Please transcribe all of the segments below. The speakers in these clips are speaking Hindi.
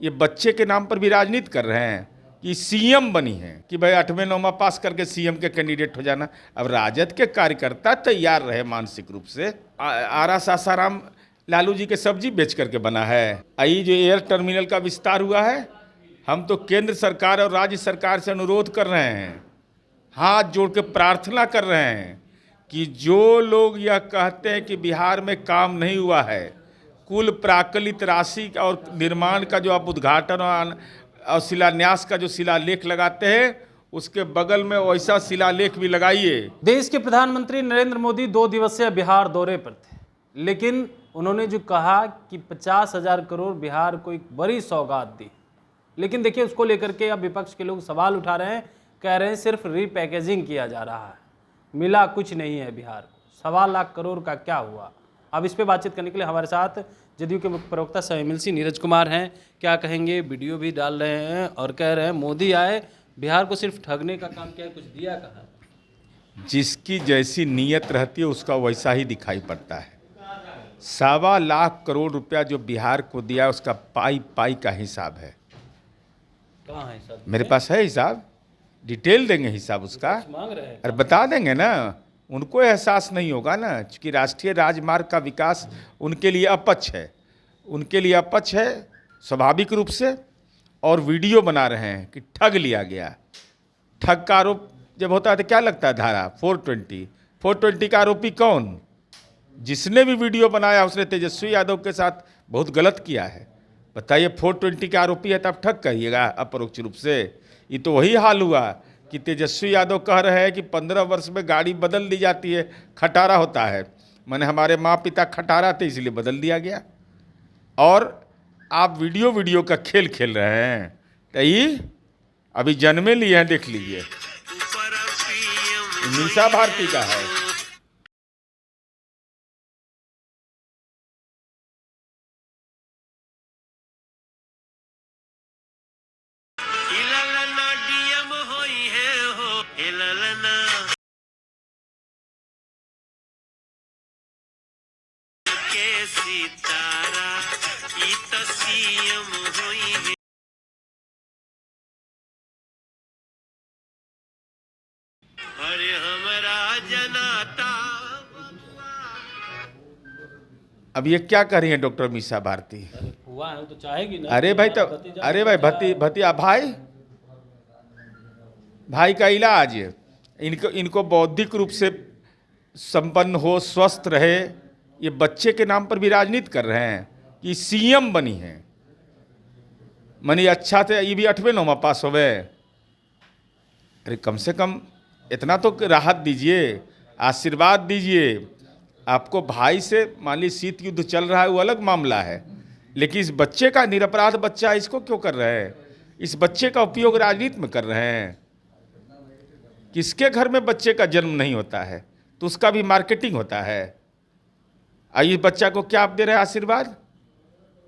ये बच्चे के नाम पर भी राजनीति कर रहे हैं कि सीएम बनी है कि भाई 8वें 9वां पास करके सीएम के कैंडिडेट हो जाना। अब राजद के कार्यकर्ता तैयार रहे मानसिक रूप से। आरा सासाराम लालू जी के सब्जी बेच करके बना है। आई जो एयर टर्मिनल का विस्तार हुआ है, हम तो केंद्र सरकार और राज्य सरकार से अनुरोध कर रहे हैं, हाथ जोड़ के प्रार्थना कर रहे हैं कि जो लोग यह कहते हैं कि बिहार में काम नहीं हुआ है, कुल प्राकलित राशि और निर्माण का जो आप उद्घाटन और शिलान्यास का जो शिलालेख लगाते हैं, उसके बगल में वैसा शिलालेख भी लगाइए। देश के प्रधानमंत्री नरेंद्र मोदी 2 दिवसीय बिहार दौरे पर थे, लेकिन उन्होंने जो कहा कि 50,000 करोड़ बिहार को एक बड़ी सौगात दी, लेकिन देखिए उसको लेकर के अब विपक्ष के लोग सवाल उठा रहे हैं, कह रहे हैं सिर्फ रीपैकेजिंग किया जा रहा है, मिला कुछ नहीं है बिहार को। 1.25 लाख करोड़ का क्या हुआ? अब इस पे बातचीत करने के लिए हमारे साथ जदयू के मुख्य प्रवक्ता सह एमएलसी नीरज कुमार हैं। क्या कहेंगे? वीडियो भी डाल रहे हैं और कह रहे हैं मोदी आए बिहार को सिर्फ ठगने का काम किया, कुछ दिया कहा। जिसकी जैसी नीयत रहती है उसका वैसा ही दिखाई पड़ता है। 1.25 लाख करोड़ रुपया जो बिहार को दिया, उसका पाई पाई का हिसाब है। कहाँ है हिसाब? मेरे पास है हिसाब, डिटेल देंगे हिसाब उसका। मांग रहे हैं अरे बता देंगे ना, उनको एहसास नहीं होगा ना, क्योंकि राष्ट्रीय राजमार्ग का विकास उनके लिए अपच है, उनके लिए अपच है स्वाभाविक रूप से। और वीडियो बना रहे हैं कि ठग लिया गया। ठग का आरोप जब होता है तो क्या लगता है? धारा 420 का आरोपी कौन? जिसने भी वीडियो बनाया उसने तेजस्वी यादव के साथ बहुत गलत किया है। बताइए, 420 का आरोपी है तो आप ठग कहिएगा अपरोक्ष रूप से। ये तो वही हाल हुआ कि तेजस्वी यादव कह रहे हैं कि 15 वर्ष में गाड़ी बदल दी जाती है, खटारा होता है। मैंने हमारे माँ पिता खटारा थे इसलिए बदल दिया गया। और आप वीडियो का खेल खेल रहे हैं। तो ये अभी जन्मे लिए हैं, देख लीजिए, मीसा भारती का है। अब ये क्या कर रही है डॉक्टर मीसा भारती? हुआ है तो चाहेगी ना। अरे भाई, तो अरे भाई भतीजा भाई का इलाज, इनको बौद्धिक रूप से संपन्न हो, स्वस्थ रहे। ये बच्चे के नाम पर भी राजनीति कर रहे हैं कि सीएम बनी है। मनी अच्छा थे, ये भी 8वें 9वां पास हो गए। अरे कम से कम इतना तो राहत दीजिए, आशीर्वाद दीजिए। आपको भाई से मान ली शीत युद्ध चल रहा है, वो अलग मामला है, लेकिन इस बच्चे का, निरपराध बच्चा, इसको क्यों कर रहे हैं? इस बच्चे का उपयोग राजनीति में कर रहे हैं। किसके घर में बच्चे का जन्म नहीं होता है तो उसका भी मार्केटिंग होता है। इस बच्चा को क्या आप दे रहे हैं आशीर्वाद?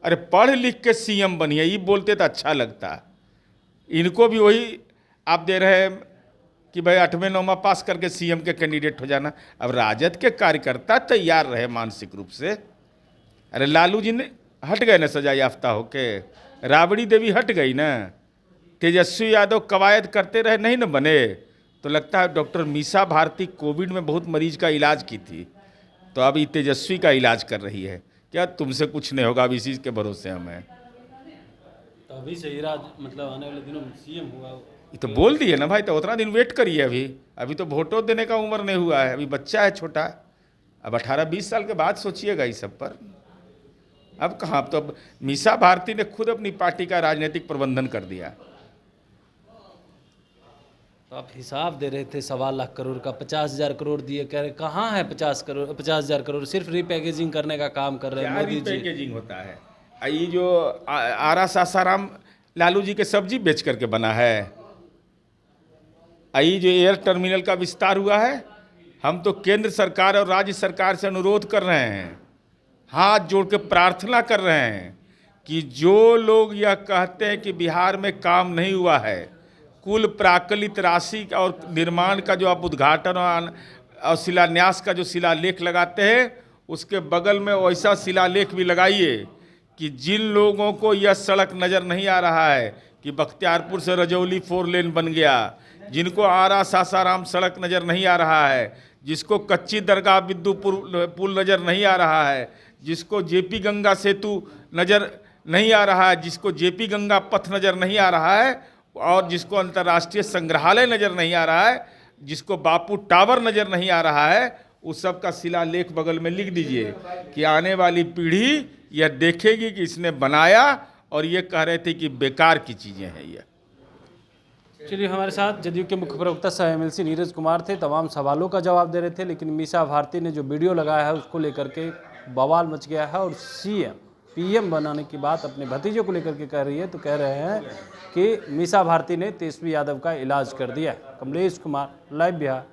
अरे पढ़ लिख के सीएम बनिए, ये बोलते तो अच्छा लगता। इनको भी वही आप दे रहे हैं कि भाई 8वें 9वां पास करके सीएम के कैंडिडेट हो जाना। अब राजद के कार्यकर्ता तैयार रहे मानसिक रूप से। अरे लालू जी ने हट गए ना सजा याफ्ता होके, राबड़ी देवी हट गई ना, तेजस्वी यादव कवायद करते रहे, नहीं ना बने। तो लगता है डॉक्टर मीसा भारती कोविड में बहुत मरीज का इलाज की थी, तो अब ये तेजस्वी का इलाज कर रही है। क्या तुमसे कुछ नहीं होगा? अब इसी के भरोसे हम हैं। तो अभी से इराज मतलब आने वाले दिनों में सीएम हुआ, ये तो बोल दिए ना भाई, तो उतना दिन वेट करिए। अभी तो वोटों देने का उम्र नहीं हुआ है, अभी बच्चा है छोटा। अब 18-20 साल के बाद सोचिएगा इस सब पर। अब कहाँ, अब तो मीसा भारती ने खुद अपनी पार्टी का राजनीतिक प्रबंधन कर दिया। तो आप हिसाब दे रहे थे 1.25 लाख करोड़ का, 50,000 करोड़ दिए, कह रहे कहाँ है 50,000 करोड़? सिर्फ रीपैकेजिंग करने का काम कर रहे हैं मोदी जी। रीपैकेजिंग होता है। ये जो आरा सासाराम लालू जी के सब्जी बेच करके बना है। ये जो एयर टर्मिनल का विस्तार हुआ है, हम तो केंद्र सरकार और राज्य सरकार से अनुरोध कर रहे हैं, हाथ जोड़ के प्रार्थना कर रहे हैं कि जो लोग यह कहते हैं कि बिहार में काम नहीं हुआ है, कुल प्राकलित राशि और निर्माण का जो आप उद्घाटन और शिलान्यास का जो शिलालेख लगाते हैं, उसके बगल में वैसा शिलालेख भी लगाइए कि जिन लोगों को यह सड़क नज़र नहीं आ रहा है कि बख्तियारपुर से रजौली 4 लेन बन गया, जिनको आरा सासाराम सड़क नज़र नहीं आ रहा है, जिसको कच्ची दरगाह बिद्दूपुर पुल नज़र नहीं आ रहा है, जिसको जेपी गंगा सेतु नज़र नहीं आ रहा है, जिसको जेपी गंगा पथ नज़र नहीं आ रहा है, और जिसको अंतर्राष्ट्रीय संग्रहालय नज़र नहीं आ रहा है, जिसको बापू टावर नज़र नहीं आ रहा है, उस सब का शिलालेख बगल में लिख दीजिए कि आने वाली पीढ़ी यह देखेगी कि इसने बनाया, और ये कह रहे थे कि बेकार की चीज़ें हैं ये। चलिए, हमारे साथ जदयू के मुख्य प्रवक्ता सह एमएलसी नीरज कुमार थे, तमाम सवालों का जवाब दे रहे थे। लेकिन मीसा भारती ने जो वीडियो लगाया है उसको लेकर के बवाल मच गया है, और सीएम पीएम बनाने की बात अपने भतीजे को लेकर के कह रही है। तो कह रहे हैं कि मीसा भारती ने तेजस्वी यादव का इलाज कर दिया। कमलेश कुमार, लाइव बिहार।